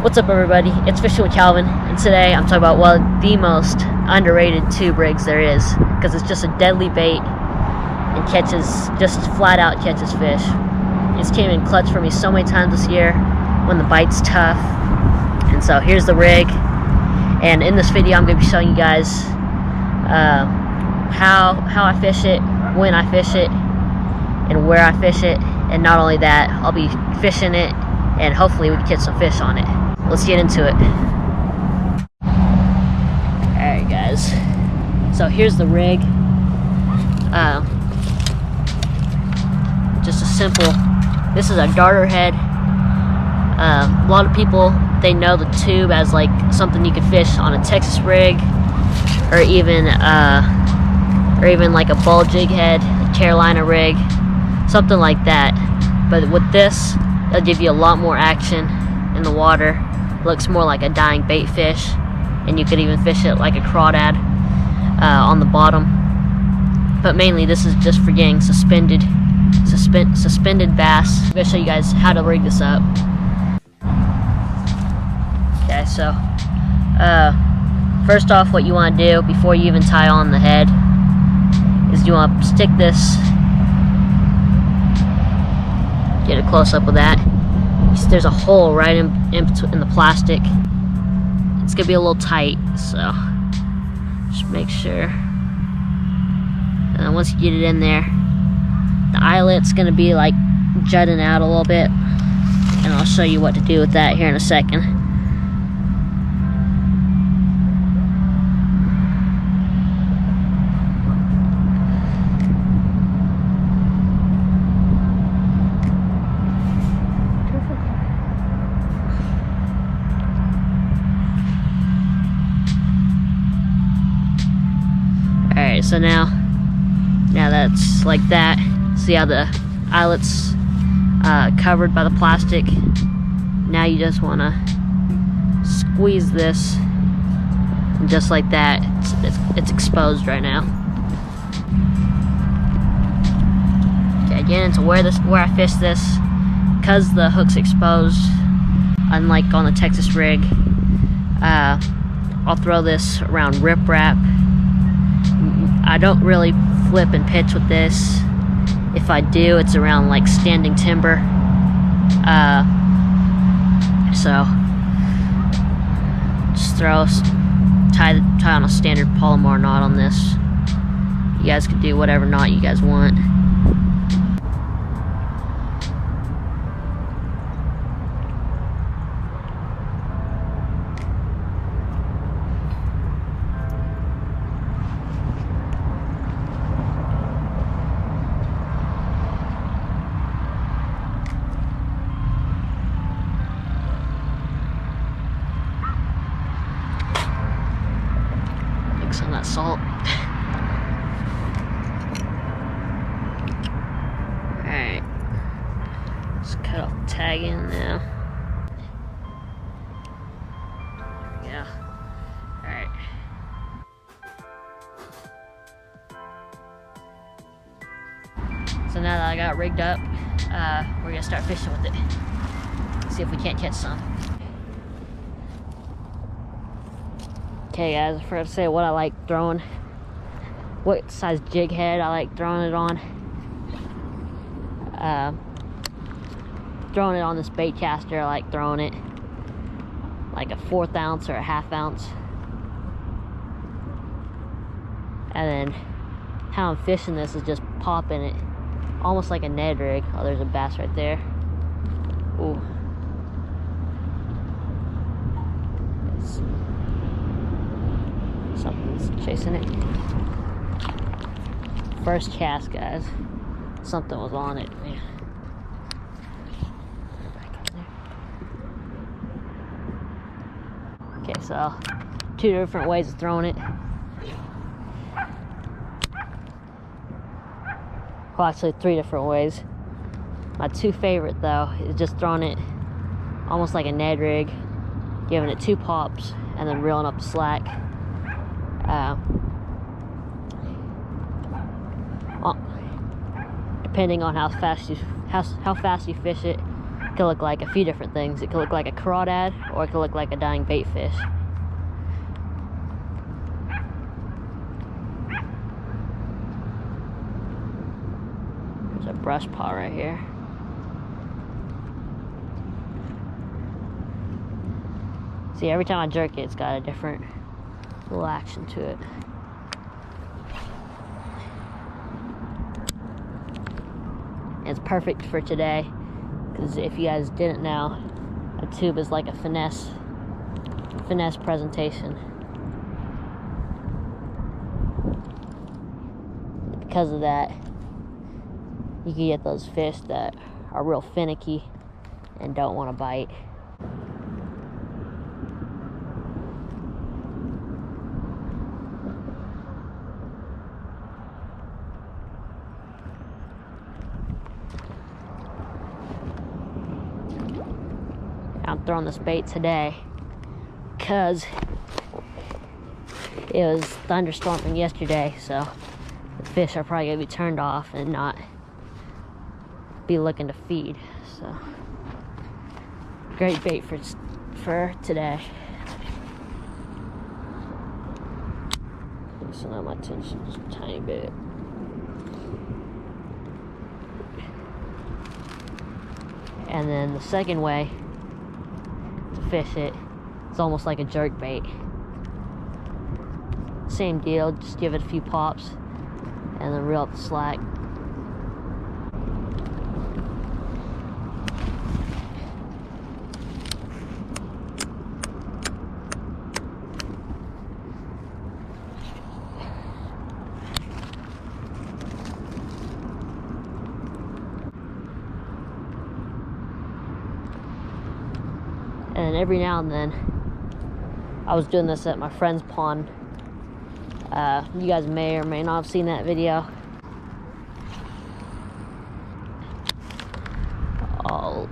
What's up, everybody? It's Fishing with Calvin, and today I'm talking about one of the most underrated tube rigs there is, because it's just a deadly bait and just flat out catches fish. It's came in clutch for me so many times this year when the bite's tough. And so here's the rig, and in this video I'm going to be showing you guys how I fish it, when I fish it, and where I fish it. And not only that, I'll be fishing it, and hopefully we can catch some fish on it. Let's get into it. Alright guys, so here's the rig. Just a simple, this is a darter head. A lot of people, they know the tube as like something you could fish on a Texas rig, or even like a ball jig head, a Carolina rig, something like that. But with this, it'll give you a lot more action in the water. Looks more like a dying bait fish, and you could even fish it like a crawdad on the bottom. But mainly this is just for getting suspended bass. I'm gonna show you guys how to rig this up. Okay, so first off, what you want to do before you even tie on the head is you want to stick this, get a close up of that. There's a hole right in the plastic. It's gonna be a little tight, so just make sure. And then once you get it in there, the eyelet's gonna be like jutting out a little bit, and I'll show you what to do with that here in a second. Alright, so now that's like that. See how the eyelet's covered by the plastic? Now you just want to squeeze this, and just like that, it's exposed right now. Okay, again, into where I fish this, because the hook's exposed, unlike on the Texas rig, I'll throw this around riprap. I don't really flip and pitch with this. If I do, it's around like standing timber. So just tie on a standard Palomar knot on this. You guys can do whatever knot you guys want. Some of that salt. Alright, let's cut off the tag in now. There we go. Alright. So now that I got rigged up, we're gonna start fishing with it. See if we can't catch some. Okay guys, I forgot to say what I like throwing, what size jig head I like throwing it on. Throwing it on this bait caster, I like throwing it like a 1/4 ounce or a 1/2 ounce. And then how I'm fishing this is just popping it, almost like a Ned rig. Oh, there's a bass right there. Ooh. Something's chasing it. First cast, guys. Something was on it. Man. Okay, so 2 different ways of throwing it. Well, actually 3 different ways. My 2 favorite though is just throwing it almost like a Ned rig, giving it 2 pops, and then reeling up the slack. Depending on how fast you fish it, It could look like a few different things. It could look like a crawdad, or it could look like a dying bait fish. There's a brush paw right here. See, every time I jerk it, it's got a different little action to it. It's perfect for today, because if you guys didn't know, a tube is like a finesse presentation. Because of that, you can get those fish that are real finicky and don't want to bite. I'm throwing this bait today because it was thunderstorming yesterday, so the fish are probably gonna be turned off and not be looking to feed. So great bait for today. So now my attention just a tiny bit. And then the second way to fish it, it's almost like a jerk bait. Same deal, just give it a few pops and then reel up the slack. And every now and then, I was doing this at my friend's pond. You guys may or may not have seen that video. I'll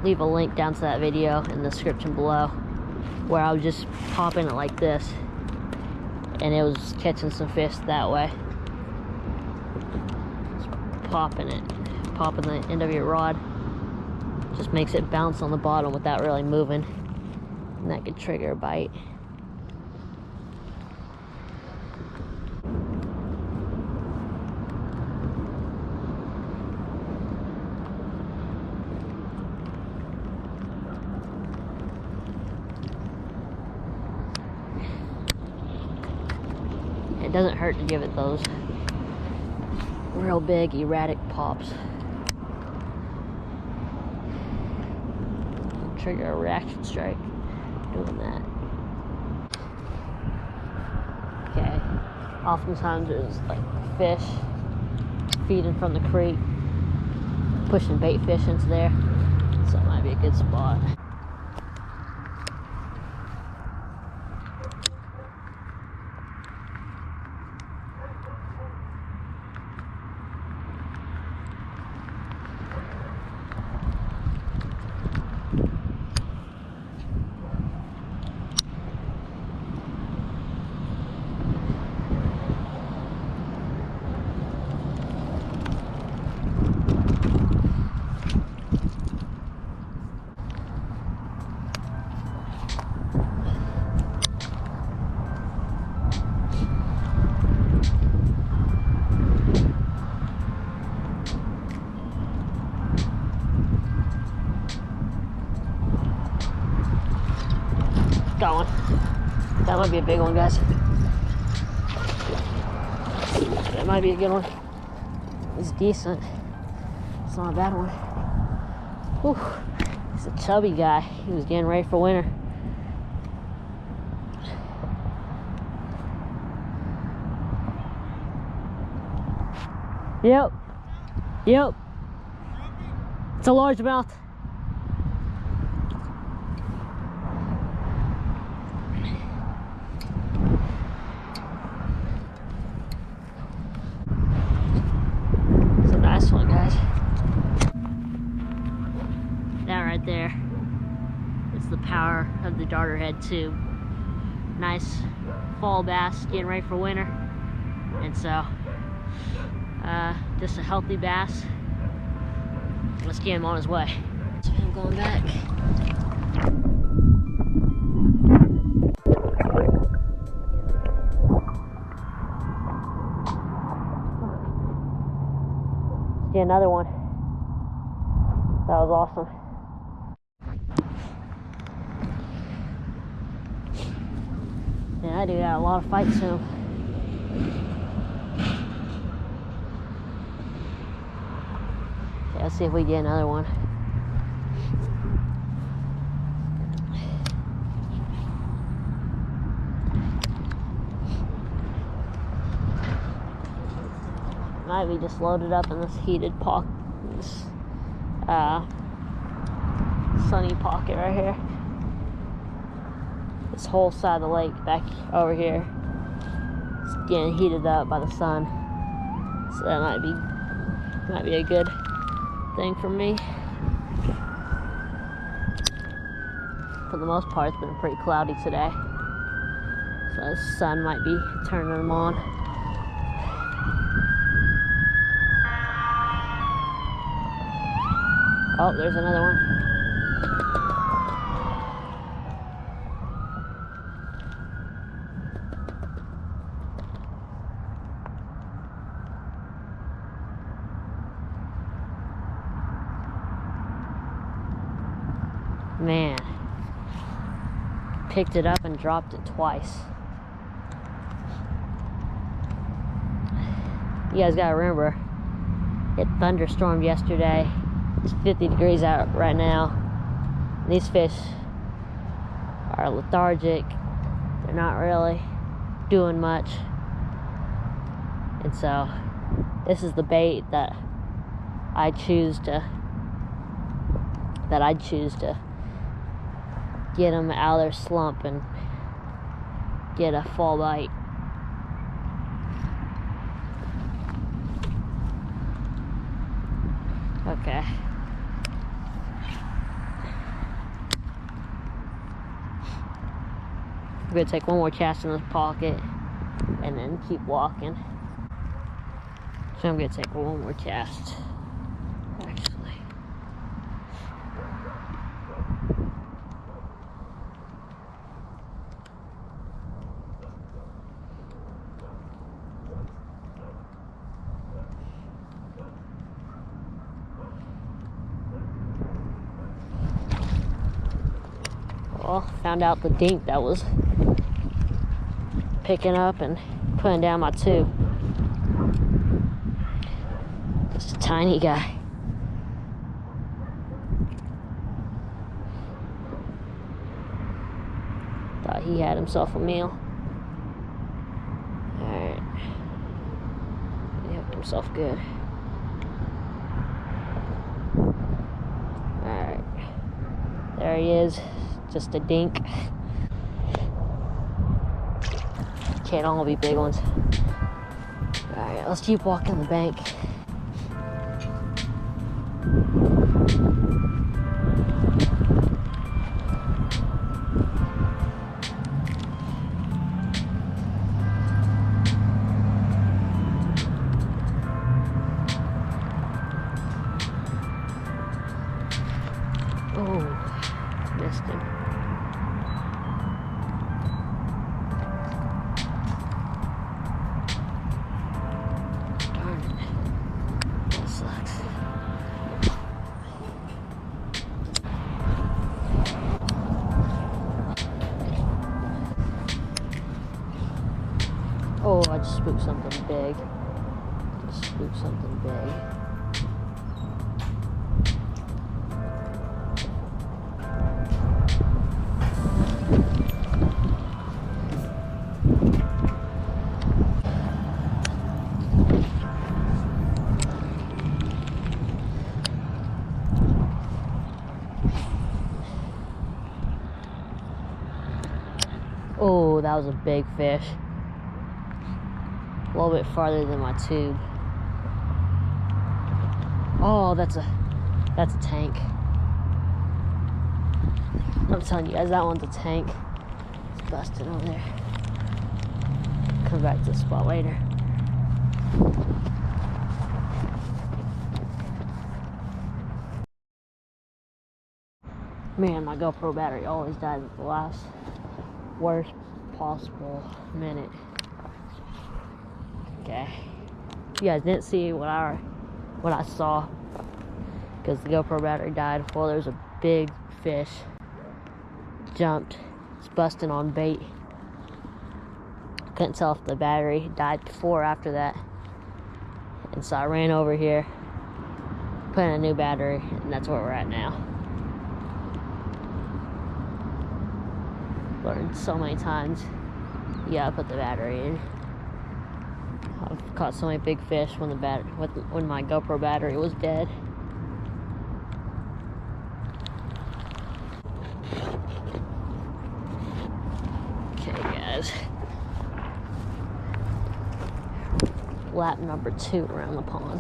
leave a link down to that video in the description below, where I was just popping it like this, and it was catching some fish that way. Just popping the end of your rod. Just makes it bounce on the bottom without really moving, and that could trigger a bite. It doesn't hurt to give it those real big erratic pops. Trigger a reaction strike doing that. Okay, oftentimes there's like fish feeding from the creek, pushing bait fish into there, so it might be a good spot. Got one. That might be a big one, guys. That might be a good one. It's decent. It's not a bad one. Whew. He's a chubby guy. He was getting ready for winter. Yep. Yep. It's a largemouth. Nice one, guys. That right there is the power of the darterhead tube. Nice fall bass getting ready for winter, and so just a healthy bass. Let's get him on his way. So I'm going back. See another one. That was awesome. Yeah, I do got a lot of fights soon. Yeah, let's see if we get another one. Might be just loaded up in this heated pocket, this sunny pocket right here. This whole side of the lake back over here is getting heated up by the sun, so that might be a good thing for me. For the most part, it's been pretty cloudy today, so the sun might be turning them on. Oh, there's another one. Man, picked it up and dropped it twice. You guys gotta remember, it thunderstormed yesterday. It's 50 degrees out right now. These fish are lethargic. They're not really doing much. And so this is the bait that I'd choose to get them out of their slump and get a fall bite. Okay. I'm gonna take one more cast in this pocket and then keep walking. So I'm gonna take one more cast, actually. Well, found out the dink that was picking up and putting down my tube. Just a tiny guy. Thought he had himself a meal. Alright. He hooked himself good. Alright. There he is. Just a dink. Can't all be big ones. Alright, let's keep walking the bank. Oh, missed him. Oh, I just spooked something big. Oh, that was a big fish. A little bit farther than my tube. Oh, that's a tank. I'm telling you guys, that one's a tank. It's busted over there. Come back to the spot later. Man, my GoPro battery always dies at the last worst possible minute. Okay. You guys didn't see what I saw because the GoPro battery died. Well, there's a big fish jumped. It's busting on bait. Couldn't tell if the battery died before or after that. And so I ran over here, put in a new battery, and that's where we're at now. Learned so many times you gotta put the battery in. I've caught so many big fish when when my GoPro battery was dead. Okay, guys. Lap number 2 around the pond.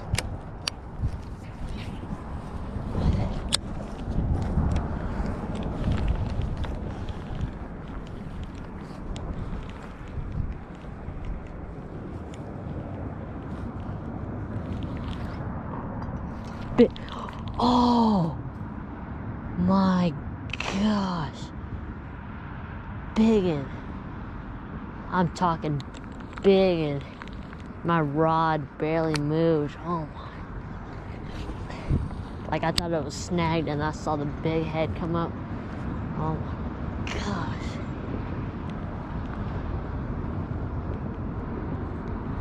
Oh my gosh, biggin'. I'm talking biggin'. My rod barely moved. Oh my. Like I thought it was snagged and I saw the big head come up. Oh my gosh.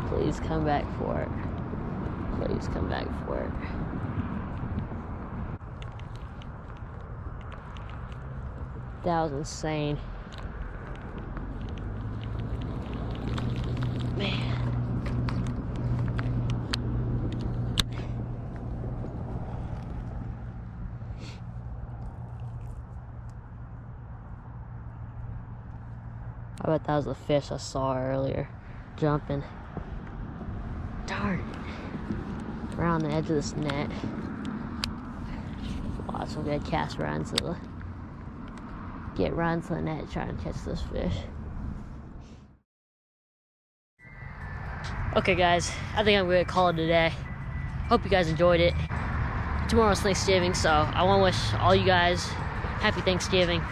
Please come back for it. Please come back for it. That was insane. Man. I bet that was the fish I saw earlier jumping. Darn it. Around the edge of this net. Wow, so we gotta cast right into the net trying to catch this fish. Okay guys, I think I'm gonna call it a day. Hope you guys enjoyed it. Tomorrow's Thanksgiving, so I want to wish all you guys happy Thanksgiving.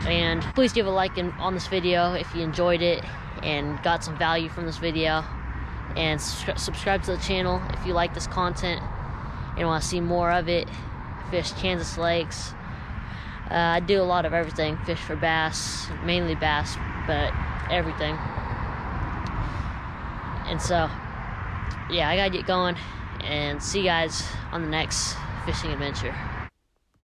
And please give a like on this video if you enjoyed it and got some value from this video. And subscribe to the channel if you like this content and want to see more of it. Fish Kansas lakes. I do a lot of everything. Fish for bass, mainly bass, but everything. And so, yeah, I gotta get going and see you guys on the next fishing adventure.